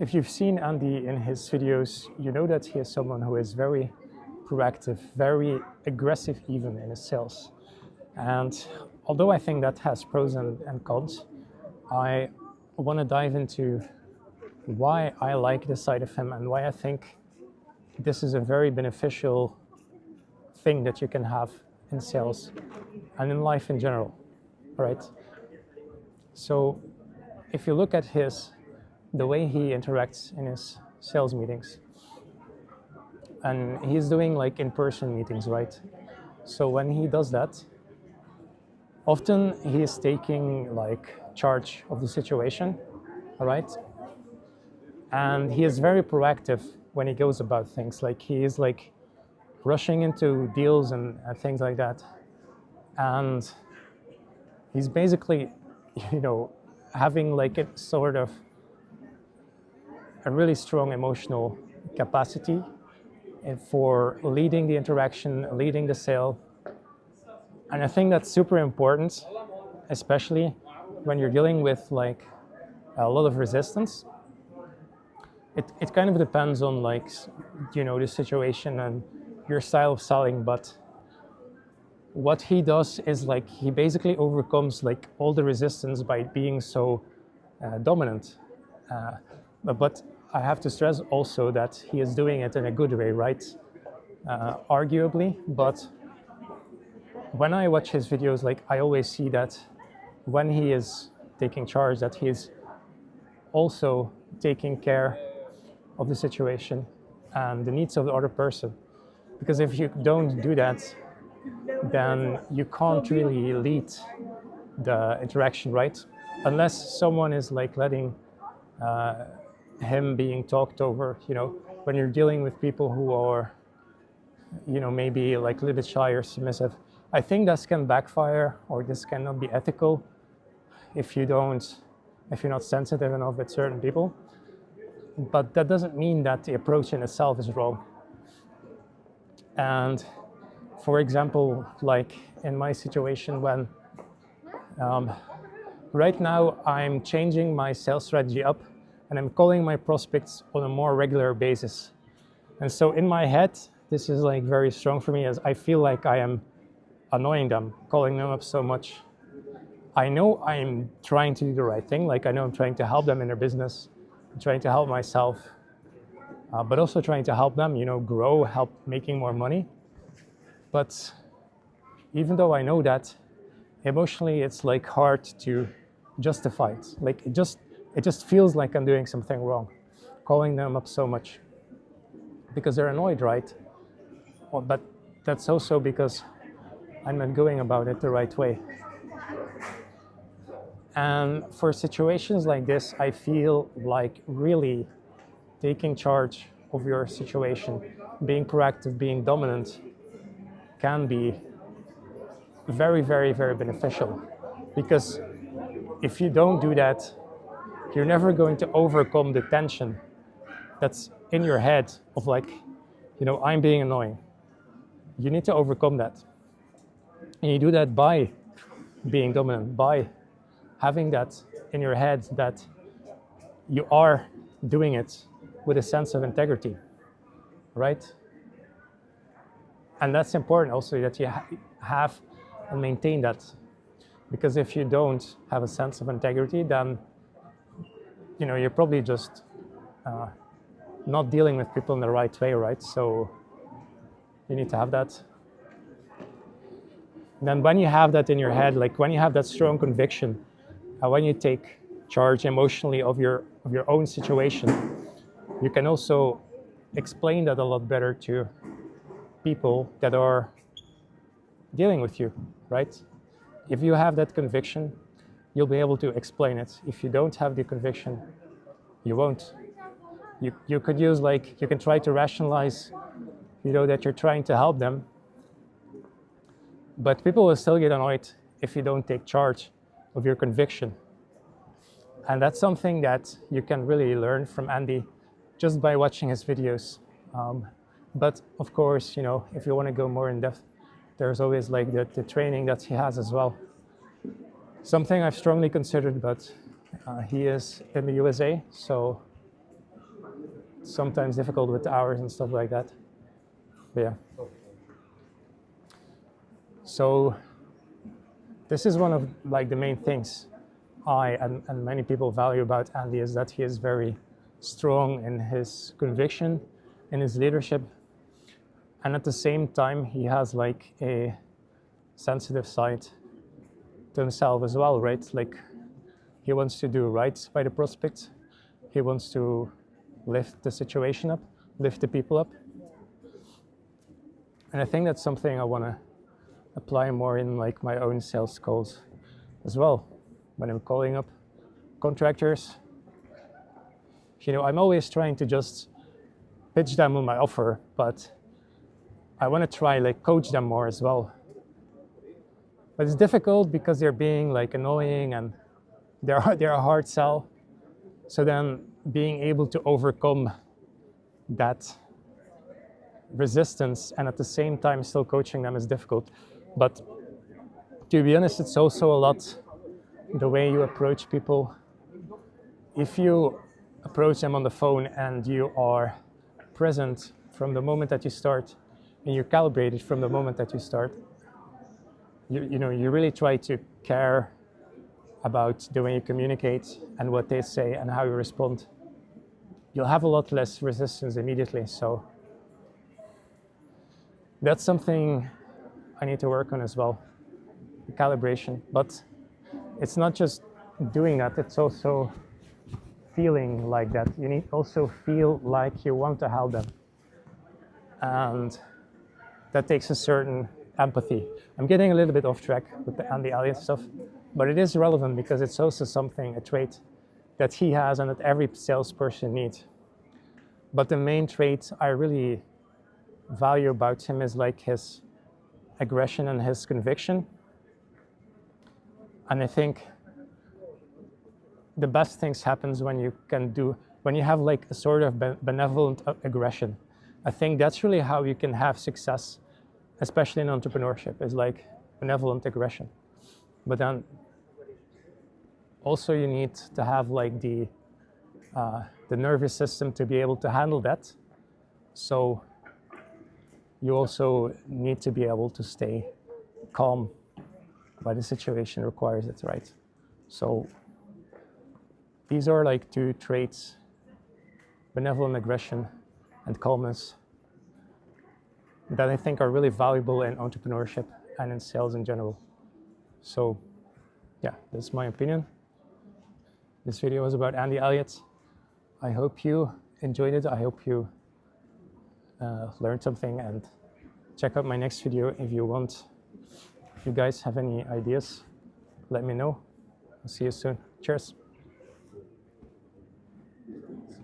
If you've seen Andy in his videos, you know that he is someone who is very proactive, very aggressive even in his sales. And although I think that has pros and cons, I want to dive into why I like this side of him and why I think this is a very beneficial thing that you can have in sales and in life in general, right? So if you look at the way he interacts in his sales meetings, and he's doing like in-person meetings, right? So when he does that, often he is taking like charge of the situation, all right? And he is very proactive when he goes about things. Like he is like rushing into deals and things like that. And he's basically, you know, having like a sort of a really strong emotional capacity for leading the interaction, leading the sale. And I think that's super important, especially when you're dealing with like a lot of resistance. It kind of depends on like, you know, the situation and your style of selling, but what he does is like he basically overcomes like all the resistance by being so dominant. But I have to stress also that he is doing it in a good way, right? Arguably, but when I watch his videos, like I always see that when he is taking charge, that he is also taking care of the situation and the needs of the other person. Because if you don't do that, then you can't really lead the interaction, right? Unless someone is like letting him being talked over, you know, when you're dealing with people who are, you know, maybe like a little bit shy or submissive. I think this can backfire, or this cannot be ethical if you're not sensitive enough with certain people. But that doesn't mean that the approach in itself is wrong. And for example, like in my situation when right now I'm changing my sales strategy up and I'm calling my prospects on a more regular basis. And so in my head, this is like very strong for me, as I feel like I am annoying them, calling them up so much. I know I'm trying to do the right thing. Like I know I'm trying to help them in their business, I'm trying to help myself, but also trying to help them, you know, grow, help making more money. But even though I know that, emotionally it's like hard to justify it. Like it just feels like I'm doing something wrong, calling them up so much because they're annoyed, right? Well, but that's also because I'm not going about it the right way. And for situations like this, I feel like really taking charge of your situation, being proactive, being dominant, can be very, very, very beneficial. Because if you don't do that, you're never going to overcome the tension that's in your head of like, you know, I'm being annoying. You need to overcome that. And you do that by being dominant, by having that in your head that you are doing it with a sense of integrity, right? And that's important also, that you have and maintain that. Because if you don't have a sense of integrity, then you know you're probably just not dealing with people in the right way, right? So you need to have that. And then when you have that in your head, like when you have that strong conviction, when you take charge emotionally of your own situation, you can also explain that a lot better to people that are dealing with you, right? If you have that conviction, you'll be able to explain it. If you don't have the conviction, you won't. You could use like, you can try to rationalize, you know, that you're trying to help them, but people will still get annoyed if you don't take charge of your conviction. And that's something that you can really learn from Andy just by watching his videos. But of course, you know, if you want to go more in depth, there's always like the training that he has as well. Something I've strongly considered, but he is in the USA, so sometimes difficult with the hours and stuff like that. But yeah. So this is one of like the main things I and many people value about Andy, is that he is very strong in his conviction, in his leadership, and at the same time he has like a sensitive side to himself as well, right? Like he wants to do right by the prospect. He wants to lift the situation up, lift the people up. And I think that's something I want to apply more in like my own sales calls as well. When I'm calling up contractors, you know, I'm always trying to just pitch them on my offer, but I want to try like coach them more as well. But it's difficult because they're being like annoying and they're a hard sell. So then being able to overcome that resistance and at the same time still coaching them is difficult. But to be honest, it's also a lot the way you approach people. If you approach them on the phone and you are present from the moment that you start and you're calibrated from the moment that you start, you know, you really try to care about the way you communicate and what they say and how you respond, you'll have a lot less resistance immediately. So that's something I need to work on as well, the calibration. But it's not just doing that, it's also feeling like that. You need also feel like you want to help them. And that takes a certain empathy. I'm getting a little bit off track with the Andy Elliott stuff, but it is relevant because it's also something, a trait that he has and that every salesperson needs. But the main trait I really value about him is like his aggression and his conviction. And I think the best things happens when you have like a sort of benevolent aggression. I think that's really how you can have success, especially in entrepreneurship, is like benevolent aggression. But then also you need to have like the nervous system to be able to handle that. So you also need to be able to stay calm when the situation requires it, right? So these are like two traits, benevolent aggression and calmness, that I think are really valuable in entrepreneurship and in sales in general. So yeah, that's my opinion. This video was about Andy Elliott. I hope you enjoyed it. I hope you learned something, and check out my next video if you want. If you guys have any ideas, let me know. I'll see you soon. Cheers.